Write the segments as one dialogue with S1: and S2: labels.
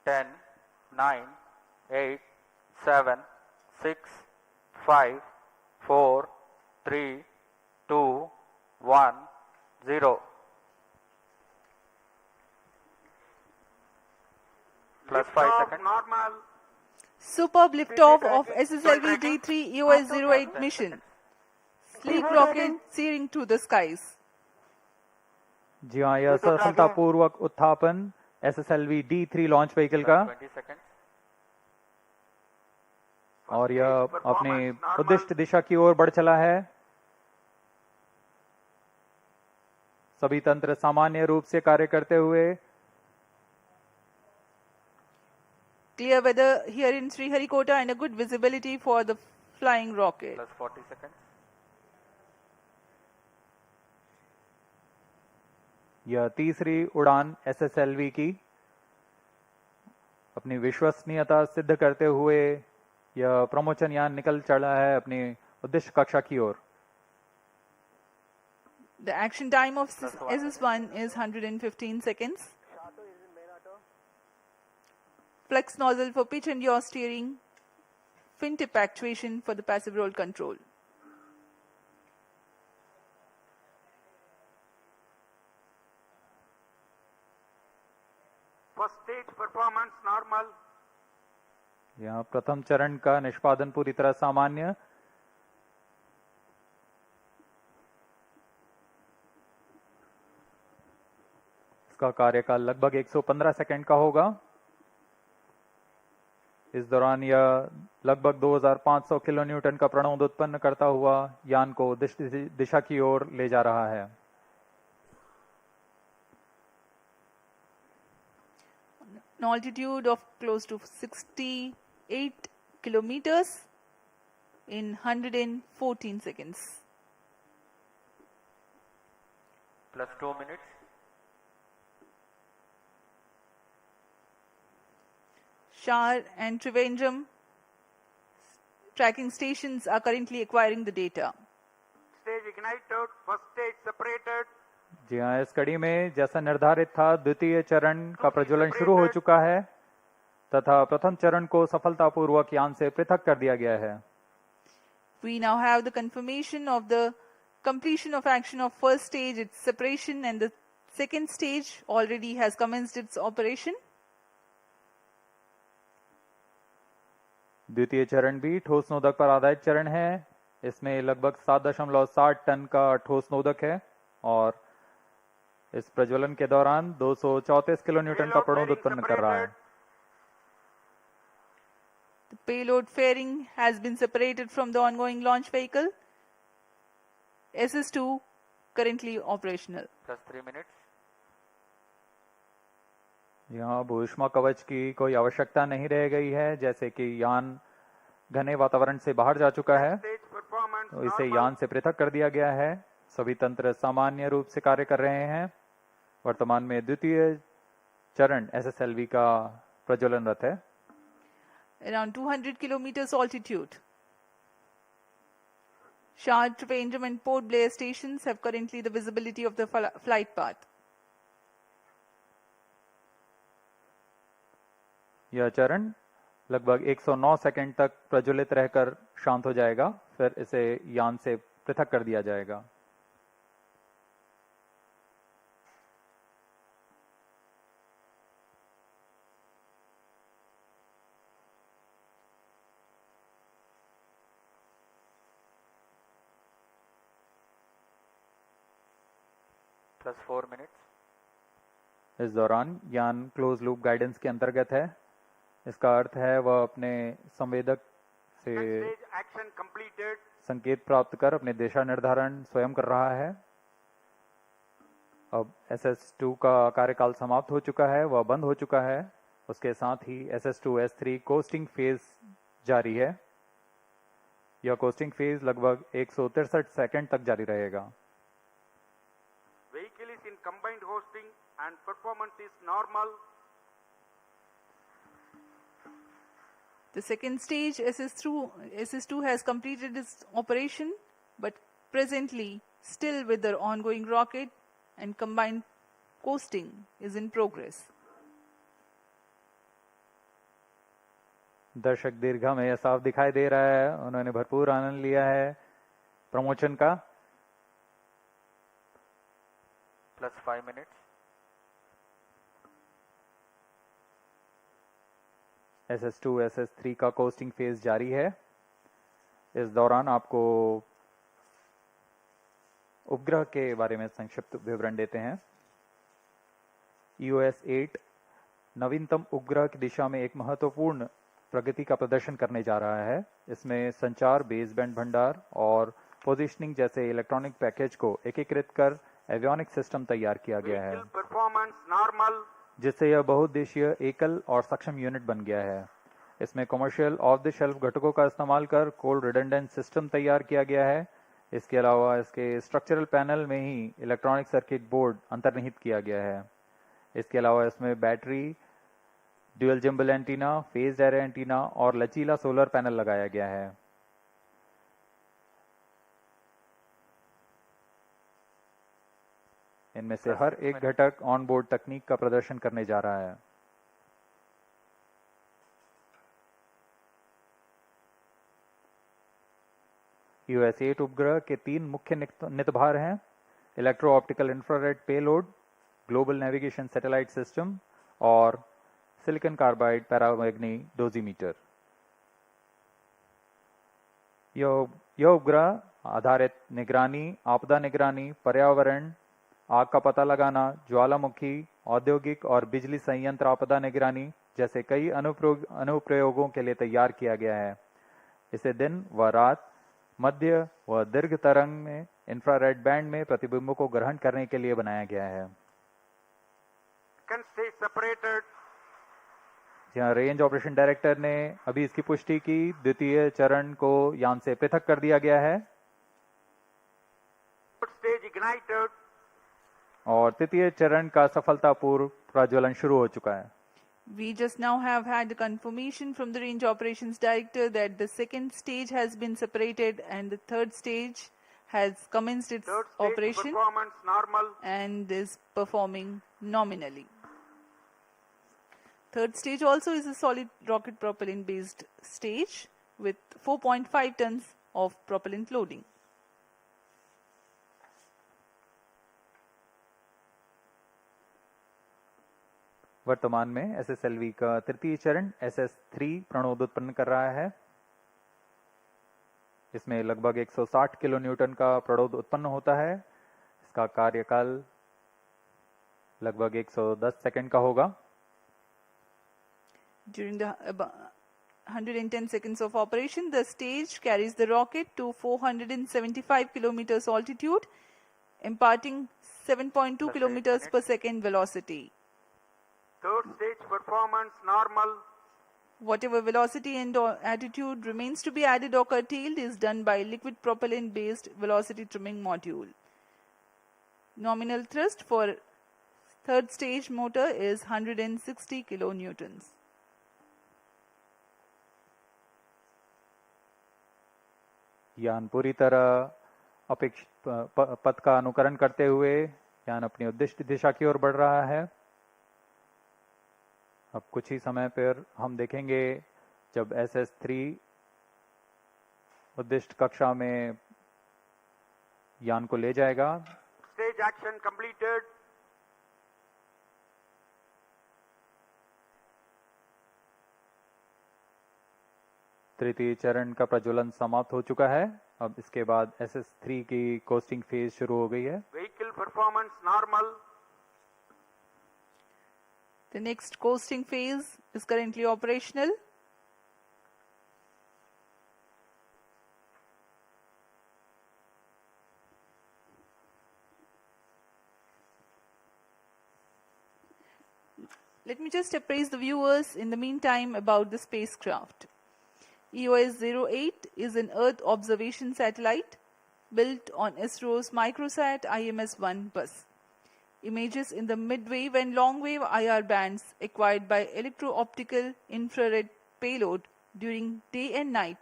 S1: 10, 9, 8, 7, 6, 5, 4, 3, 2, 1, 0. Plus 5 seconds.
S2: Normal.
S3: Superb liftoff of SSLV D3 EOS-08 mission. Sleek rocket searing through the skies.
S4: जी हाँ, यह सफलतापूर्वक उत्थापन SSLV D3 launch vehicle का
S1: 20 seconds.
S4: और यह अपनी उद्दिष्ट दिशा की ओर बढ़ चला है। सभी तंत्र सामान्य रूप से कार्य करते हुए।
S3: Clear weather here in Sriharikota and a good visibility for the flying rocket.
S1: Plus 40 seconds.
S4: यह तीसरी उड़ान SSLV की अपनी विश्वसनीयता सिद्ध करते हुए यह प्रमोचन यान निकल चला है अपनी उद्देश्य कक्षा की ओर।
S3: The action time of SS1 is 115 seconds. Flex nozzle for pitch and yaw steering. Fin tip actuation for the passive roll control.
S2: First stage performance normal.
S4: यहाँ प्रथम चरण का निष्पादन पूरी तरह सामान्य। इसका कार्यकाल लगभग 115 सेकंड का होगा। इस दौरान यह लगभग 2500 किलोन्यूटन का प्रणोद उत्पन्न करता हुआ यान को दिशा की ओर ले जा रहा है।
S3: An altitude of close to 68 kilometers in 114 seconds.
S1: Plus 2 minutes.
S3: Shar and Trivandrum tracking stations are currently acquiring the data.
S2: Stage ignited. First stage separated.
S4: जी हाँ, इस कड़ी में जैसा निर्धारित था द्वितीय चरण का प्रज्वलन शुरू हो चुका है तथा प्रथम चरण को सफलतापूर्वक यान से पृथक कर दिया गया है।
S3: We now have the confirmation of the completion of action of first stage, its separation, and the second stage already has commenced its operation.
S4: द्वितीय चरण भी ठोस नोदक पर आधारित चरण है। इसमें लगभग 7.7 टन का ठोस नोदक है और इस प्रज्वलन के दौरान 234 किलोन्यूटन का प्रणोद उत्पन्न कर रहा है।
S3: The payload fairing has been separated from the ongoing launch vehicle. SS2 currently operational.
S1: Plus 3 minutes.
S4: यहाँ भूष्मा कवच की कोई आवश्यकता नहीं रह गई है, जैसे कि यान घने वातावरण से बाहर जा चुका है तो इसे यान से पृथक कर दिया गया है। सभी तंत्र सामान्य रूप से कार्य कर रहे हैं। वर्तमान में द्वितीय चरण SSLV का प्रज्वलनरत है।
S3: Around 200 kilometers altitude. Shard, Trivandrum and Port Blair stations have currently the visibility of the flight path.
S4: यह चरण लगभग 109 सेकंड तक प्रज्वलित रहकर शांत हो जाएगा, फिर इसे यान से पृथक कर दिया जाएगा।
S1: Plus 4 minutes.
S4: इस दौरान यान क्लोज लूप गाइडेंस के अंतर्गत है। इसका अर्थ है वह अपने संवेदक से संकेत प्राप्त कर अपने दिशा निर्धारण स्वयं कर रहा है। अब SS2 का कार्यकाल समाप्त हो चुका है, वह बंद हो चुका है। उसके साथ ही SS2 S3 कोस्टिंग फेज जारी है। यह कोस्टिंग फेज लगभग 163 सेकंड तक जारी रहेगा।
S2: Vehicle is in combined hosting and performance is normal.
S3: The second stage SS2 has completed its operation, but presently still with the ongoing rocket and combined coasting is in progress.
S4: दर्शक दीर्घ में यह साफ दिखाई दे रहा है, उन्होंने भरपूर आनंद लिया है प्रमोशन का।
S1: plus 5 minutes,
S4: SS2 SS3 का कोस्टिंग फेज जारी है। इस दौरान आपको उपग्रह के बारे में संक्षिप्त विवरण देते हैं। EOS 8 नवीनतम उपग्रह की दिशा में एक महत्वपूर्ण प्रगति का प्रदर्शन करने जा रहा है। इसमें संचार, बेसबैंड भंडार और पोजीशनिंग जैसे इलेक्ट्रॉनिक पैकेज को एकीकृत कर एवियोनिक सिस्टम तैयार किया गया है,
S2: vehicle performance normal,
S4: जिससे यह बहुउद्देशीय एकल और सक्षम यूनिट बन गया है। इसमें कमर्शियल ऑफ द शेल्फ घटकों का इस्तेमाल कर कोल्ड रिडंडेंट सिस्टम तैयार किया गया है। इसके अलावा इसके स्ट्रक्चरल पैनल में ही इलेक्ट्रॉनिक सर्किट बोर्ड अंतर्निहित किया गया है। इसके अलावा इसमें battery, dual gimbal antenna, phase array antenna और लचीला सोलर पैनल लगाया गया है। इनमें से हर एक घटक ऑन बोर्ड तकनीक का प्रदर्शन करने जा रहा है। EOS 8 उपग्रह के 3 मुख्य नितभार हैं: electro optical infrared payload, global navigation satellite system और सिलिकॉन कार्बाइड पैरामैग्नी डोजीमीटर। यह उपग्रह आधारित निगरानी, आपदा निगरानी, पर्यावरण, आग का पता लगाना, ज्वालामुखी, औद्योगिक और बिजली संयंत्र आपदा निगरानी जैसे कई अनुप्रयोगों के लिए तैयार किया गया है। इसे दिन व रात, मध्य व दीर्घ तरंग में इंफ्रारेड बैंड में प्रतिबिंबों को ग्रहण करने के लिए बनाया गया है।
S2: can stay separated,
S4: जहां रेंज ऑपरेशन डायरेक्टर ने अभी इसकी पुष्टि की, द्वितीय चरण को यान से पृथक कर दिया गया है
S2: third stage ignited,
S4: और तृतीय चरण का सफलतापूर्व प्रज्वलन शुरू हो चुका है।
S3: We just now have had the confirmation from the Range Operations Director that the second stage has been separated and the third stage has commenced its
S2: third stage
S3: operation
S2: performance normal,
S3: and is performing nominally. Third stage also is a solid rocket propellant based stage with 4.5 tons of propellant loading.
S4: वर्तमान में SSLV का तृतीय चरण SS3 प्रणोद उत्पन्न कर रहा है। इसमें लगभग 160 किलो न्यूटन का प्रणोद उत्पन्न होता है। इसका कार्यकाल लगभग 110 सेकंड का होगा।
S3: During the 110 seconds of operation, the stage carries the rocket to 475 kilometers altitude, imparting 7.2 kilometers per second velocity.
S2: third stage performance normal,
S3: Whatever velocity and attitude remains to be added or curtailed is done by liquid propellant based velocity trimming module. Nominal thrust for third stage motor is 160 kilonewtons.
S4: यान पूरी तरह अपेक्षित पथ का अनुकरण करते हुए यान अपनी उद्दिष्ट दिशा की ओर बढ़ रहा है। अब कुछ ही समय पर हम देखेंगे जब SS3 उद्दिष्ट कक्षा में यान को ले जाएगा।
S2: stage action completed,
S4: तृतीय चरण का प्रज्वलन समाप्त हो चुका है। अब इसके बाद SS3 की कोस्टिंग फेज शुरू हो गई है।
S2: vehicle performance normal,
S3: The next coasting phase is currently operational. Let me just appraise the viewers in the meantime about the spacecraft. EOS-08 is an Earth observation satellite built on ISRO's Microsat IMS-1 bus. Images in the mid-wave and long-wave IR bands acquired by electro-optical infrared payload during day and night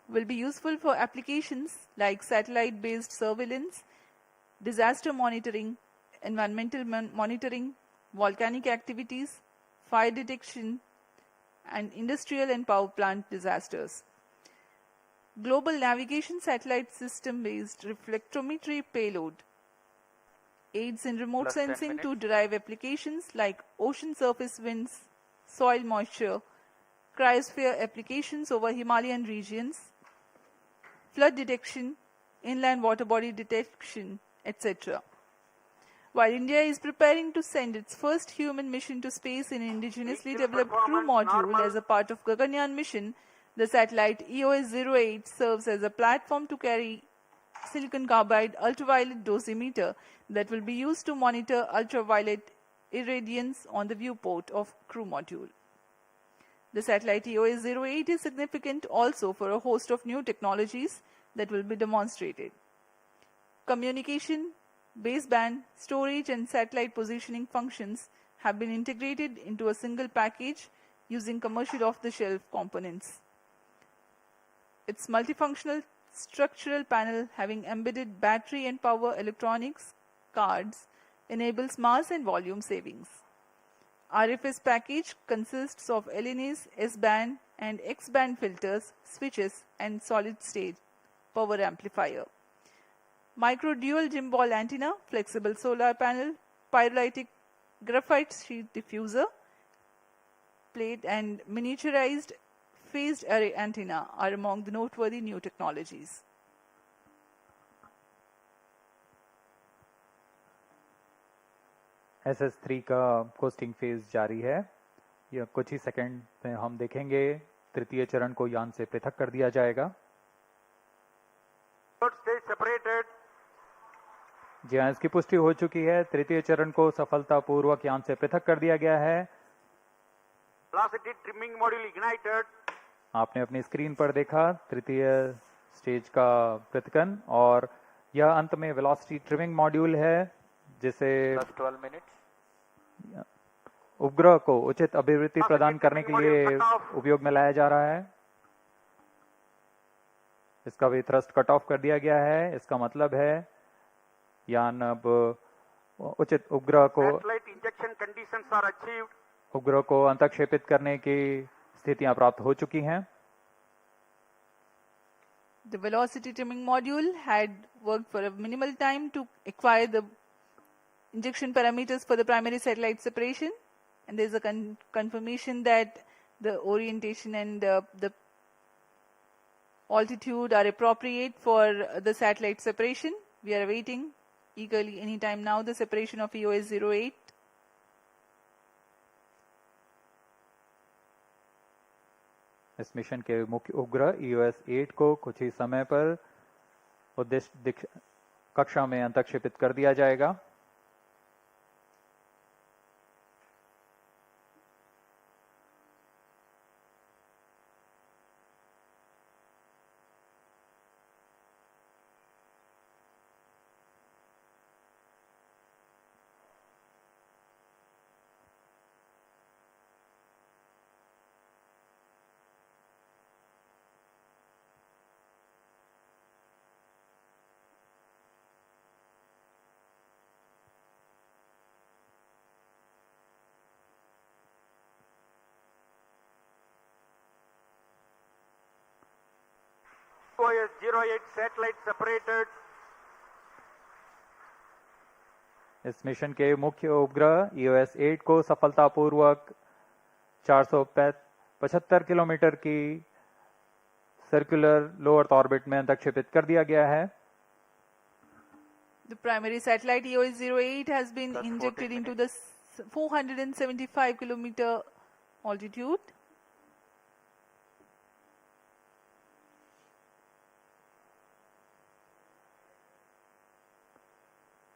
S3: will be useful for applications like satellite-based surveillance, disaster monitoring, environmental monitoring, volcanic activities, fire detection, and industrial and power plant disasters. Global Navigation Satellite System-based reflectometry payload aids in remote
S1: Plus 10
S3: sensing to
S1: minutes.
S3: derive applications like ocean surface winds, soil moisture, cryosphere applications over Himalayan regions, flood detection, inland water body detection, etc. While India is preparing to send its first human mission to space in an indigenously
S2: Engine
S3: developed crew
S2: performance
S3: module
S2: normal.
S3: as a part of Gaganyaan mission, the satellite EOS-08 serves as a platform to carry silicon carbide ultraviolet dosimeter that will be used to monitor ultraviolet irradiance on the viewport of crew module. The satellite EOS-08 is significant also for a host of new technologies that will be demonstrated. Communication, baseband, storage and satellite positioning functions have been integrated into a single package using commercial off-the-shelf components. Its multifunctional structural panel having embedded battery and power electronics cards enables mass and volume savings. RFS package consists of LNAs, S-band and X-band filters, switches and solid-state power amplifier. Micro dual gimbal antenna, flexible solar panel, pyrolytic graphite sheet diffuser, plate and miniaturized phased array antenna are among the noteworthy new technologies.
S4: SS3 का costing phase जारी है। यह कुछ ही second में हम देखेंगे तृतीय चरण को यान से पृथक कर दिया जाएगा।
S2: Third stage separated.
S4: जी हाँ, इसकी पुष्टि हो चुकी है। तृतीय चरण को सफलतापूर्वक यान से पृथक कर दिया गया है।
S2: Velocity trimming module ignited.
S4: आपने अपनी स्क्रीन पर देखा तृतीय स्टेज का पृथकन, और यह अंत में वेलोसिटी ट्रिमिंग मॉड्यूल है जिसे
S1: Plus 12 minutes.
S4: उपग्रह को उचित अभिवृद्धि प्रदान करने के लिए उपयोग में लाया जा रहा है। इसका भी थ्रस्ट कट ऑफ कर दिया गया है। इसका मतलब है यान अब उचित उपग्रह को
S2: Satellite injection conditions are achieved.
S4: उपग्रह को अंतक्षेपित करने की स्थितियां प्राप्त हो चुकी हैं।
S3: The velocity trimming module had worked for a minimal time to acquire the injection parameters for the primary satellite separation, and there is a confirmation that the orientation and the altitude are appropriate for the satellite separation. We are awaiting eagerly anytime now the separation of EOS-08.
S4: इस mission के मुख्य उपग्रह EOS-8 को कुछ ही समय पर उद्देश्य कक्षा में अंतक्षेपित कर दिया जाएगा।
S2: EOS-08 satellite separated.
S4: इस मिशन के मुख्य उपग्रह EOS-8 को सफलतापूर्वक 475 किलोमीटर की सर्कुलर लो अर्थ ऑर्बिट में अंतक्षेपित कर दिया गया है।
S3: The primary satellite EOS-08 has been
S1: Plus
S3: injected
S1: 14
S3: into the 475 kilometer altitude.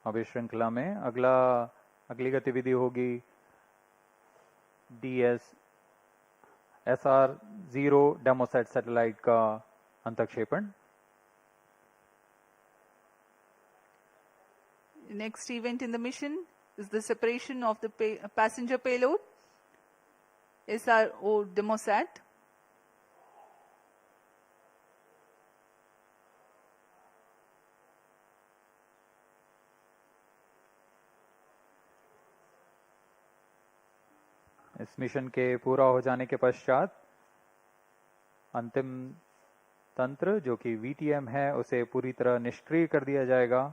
S4: अब इस श्रृंखला में अगली गतिविधि होगी SR-0 डेमोसैट सैटेलाइट का अंतक्षेपण।
S3: The next event in the mission is the separation of the passenger payload SRO Demosat.
S4: इस इस मिशन के पूरा हो जाने के पश्चात अंतिम तंत्र जो कि VTM है उसे पूरी तरह निष्क्रिय कर दिया जाएगा।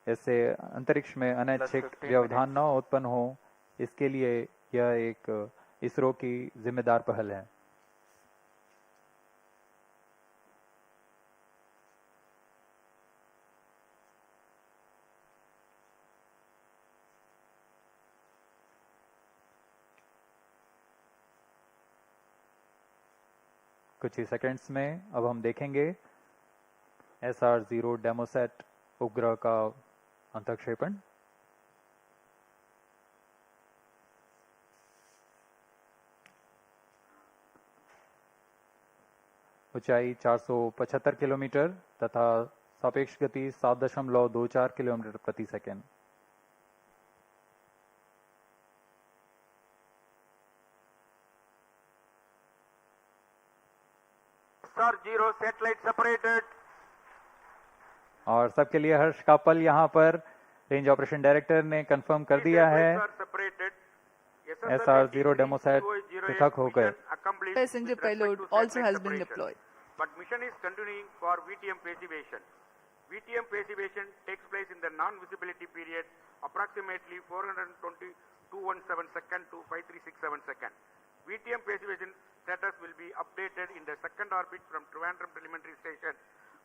S4: इससे अंतरिक्ष में अनैच्छिक व्यवधान न उत्पन्न हो, इसके लिए यह एक इसरो की जिम्मेदार पहल है। कुछ ही सेकंड्स में अब हम देखेंगे SR-0 डेमोसैट उपग्रह का अंतःक्षेपण। ऊंचाई 475 किलोमीटर तथा सापेक्ष गति 7.24 किलोमीटर प्रति सेकंड।
S2: SR-0 satellite separated.
S4: और सबके लिए हर्ष का पल यहाँ पर रेंज ऑपरेशन डायरेक्टर ने कंफर्म कर दिया है। SR-0 डेमोसैट पृथक होकर
S3: Passenger payload also has been deployed.
S2: But mission is continuing for VTM passivation. VTM passivation takes place in the non-visibility period approximately 42217 second to 5367 second. VTM passivation status will be updated in the second orbit from Trivandrum Preliminary Station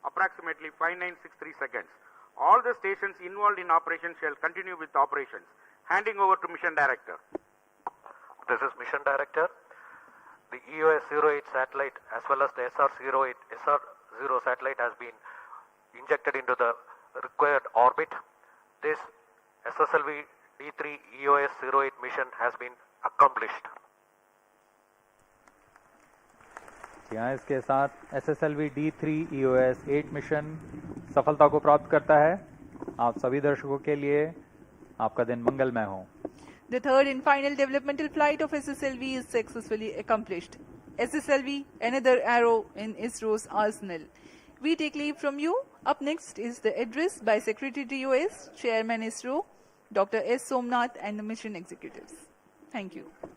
S2: approximately 5963 seconds. All the stations involved in operation shall continue with operations. Handing over to Mission Director.
S5: This is Mission Director. The EOS-08 satellite as well as the SR-0 satellite has been injected into the required orbit. This SSLV D3 EOS-08 mission has been accomplished.
S4: यहाँ इसके साथ SSLV D3 EOS-8 mission सफलता को प्राप्त करता है। आप सभी दर्शकों के लिए आपका दिन मंगलमय हो।
S3: The third and final developmental flight of SSLV is successfully accomplished. SSLV, another arrow in ISRO's arsenal. We take leave from you. Up next is the address by Secretary DOS, Chairman ISRO, Dr. S. Somnath and the mission executives. Thank you.